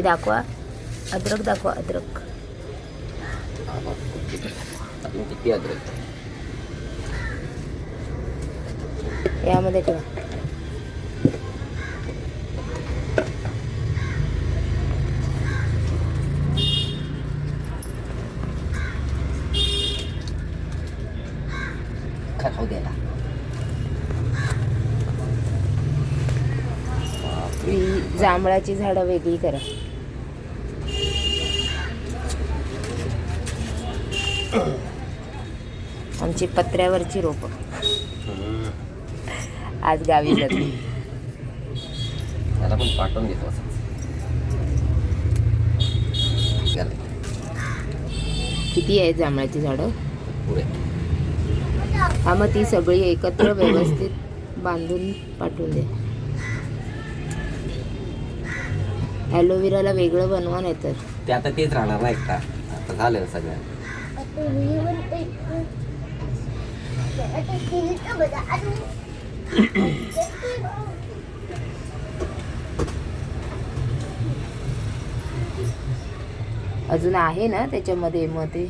ती दाखवा, अद्रक दाखवा, अद्रक. अजून किती अद्रक यामध्ये ठेवा. खाऊ द्यायला. ही जांभळाची झाडं वेगळी करा. आमची पत्र्यावरची रोपं आज गावी जाते. त्याला पण पाठवून देतो असंच. किती आहेत जांभळाची झाडं? पुरे. हा, मग ती सगळी एकत्र व्यवस्थित बांधून पाठवून द्या. ॲलोवेराला वेगळं बनवा, नाही तर ते आता तेच राहणार ना एकटा. आता झालं सगळं. अजून आहे ना त्याच्यामध्ये, मग ते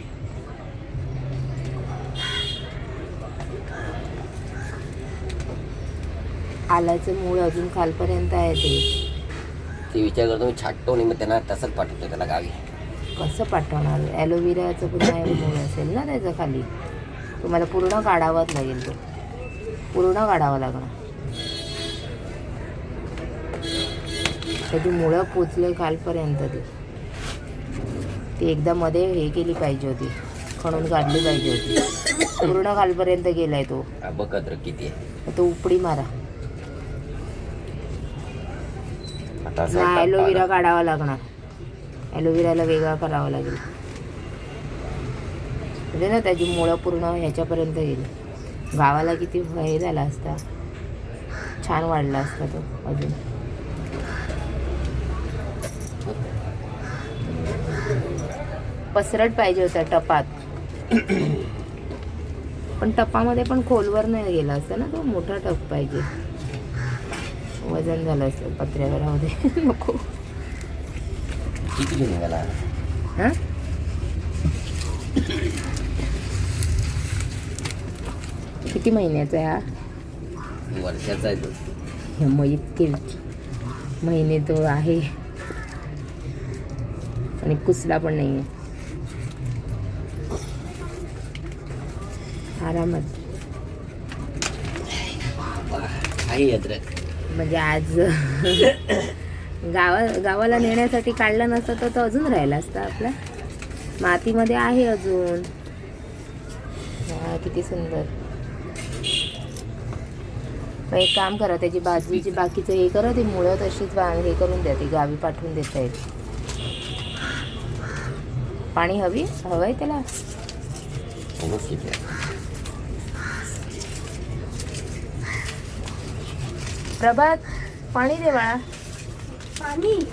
आल्याचं मूळ अजून खालपर्यंत आहे. ते विचार करतो मी छाटतो आणि मग त्यांना तसंच पाठवतो त्याला गावी. कसं पाठवणार? ॲलोवेराचं पुन्हा मूळ असेल ना त्याचं खाली. तुम्हाला पूर्ण काढावाच लागेल. तो पूर्ण काढावा लागणार. त्याची मुळं पोचले खालपर्यंत. ती एकदा मध्ये हे केली पाहिजे होती, खणून काढली पाहिजे होती. पूर्ण खालपर्यंत गेलाय तो. बघ अद्रक किती आहे. तो उपडी मारा. आता ॲलोवेरा काढावा लागणार. ॲलोवेराला वेगळा करावा लागेल. म्हणजे ना त्याची मुळं पूर्ण ह्याच्यापर्यंत गेली. गावाला किती हे झाला असता, छान वाढला असता तो अजून. पसरट पाहिजे होता टपात. पण टपामध्ये पण खोलवर नाही गेला असता ना तो. मोठा टप पाहिजे. वजन झालं असतं पत्र्यावरामध्ये. नको. किती निघाला? हां, किती महिन्याचा आहे हा? वर्षाचा आहे तो. मग इतके महिने तो आहे आणि कुसला पण नाही आहे. आरामात. आहे अद्रक. म्हणजे आज गावाला नेण्यासाठी काढला नसता तर तो अजून राहिला असता आपल्या मातीमध्ये. आहे अजून. किती सुंदर. मग एक काम करा, त्याची बाजूची बाकीचं हे करा. ती मुळं तशीच हे करून द्या. ती गावी पाठवून देता येईल. पाणी हवंय त्याला. प्रभात, पाणी दे बाळा.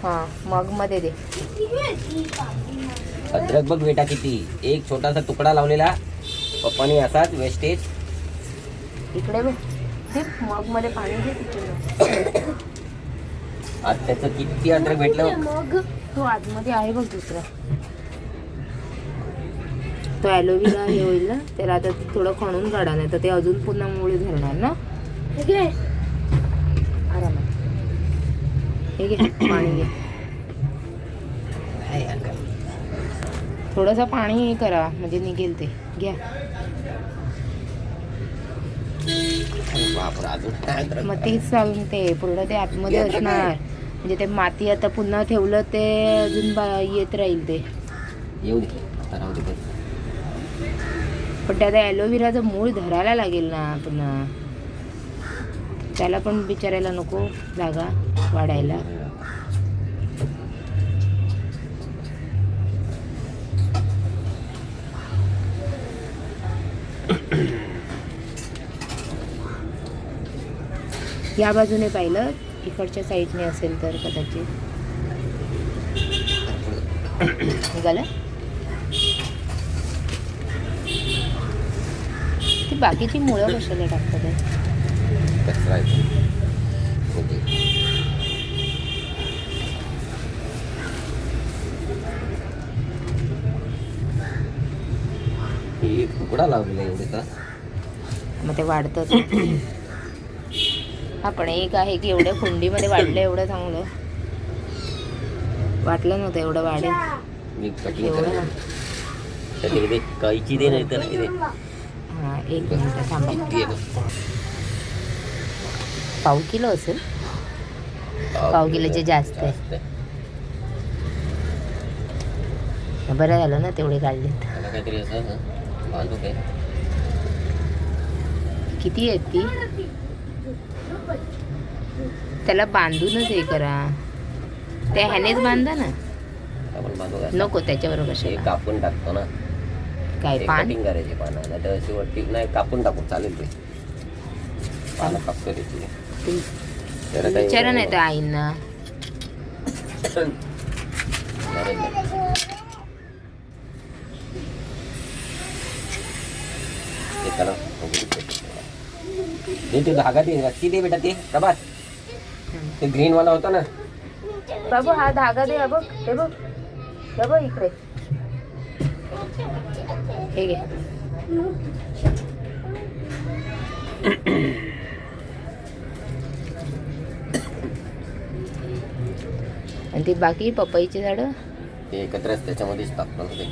हां, मग मध्ये दे. अद्रक बघ बेटा किती. एक छोटासा तुकडा लावलेला पप्पानी असाच वेस्टेज. इकडे बघ, मग मध्ये पाणी दे तिकडे. आज त्याचं किती अद्रक भेटलं. मग तो आतमध्ये आहे बघ दुसरा. तो ॲलोवेरा हे होईल ना, त्याला आता थोडं खणून काढा, नाही तर ते अजून पुन्हा मुळी धरणार ना. आरामात. हे घे पाणी घे. थोडंसं पाणी हे करा म्हणजे निघेल ते. घ्या. मग तेच सांगून ते पूर्ण ते आतमध्ये असणार. म्हणजे ते माती आता पुन्हा ठेवलं ते अजून येत राहील ते. येऊ दे. पण त्यात ॲलोवेराचं मूळ धरायला लागेल ना पुन्हा. त्याला पण बिचारायला नको जागा वाढायला. या बाजूने पाहिलं, इकडच्या साईडने असेल तर कदाचित निघालं. ती बाकीची मुळं कशाला टाकतात आहे? ही तुकडा लावलेला आहे एवढीचा. मग ते वाढतच. हा पण एक आहे की एवढ्या कुंडीमध्ये वाढलं एवढं चांगलं वाटलं नव्हतं एवढं वाढेल. मी कटिंग एवढं करायला त्याच्याकडे कैची दे नाही तर नाही दे. हां 1 मिनिट थांबा. किती आहे बघ. 1/2 किलो असेल. 1/2 किलोचे जास्त आहे. जास्त आहे. बरं झालं ना तेवढे काढलेत. त्याला काहीतरी असं बांधू काय. किती आहेत ती त्याला बांधूनच हे करा. त्या ह्यानेच बांधा ना. आपण बांधू काय. नको त्याच्याबरोबर हे कशाला कापून टाकतो ना. काय पान कटिंग करायचे पानं नाही तर अशी वरती नाही कापून टाकू चालेल ते. पानं कापतो त्याची. त्याला काही विचारा नाही तर आईंना. चालेल नाही. ते त्याला दे ते धागा दे रस्सी दे बेटा ते प्रभात. ते ग्रीन वाला होता ना. बाबू हा धागा दे. बघ हे बघ हे बघ इकडे हे घे. आणि ती बाकी पपईची झाडं ते एकत्रच त्याच्यामध्येच टाकतो ना ते.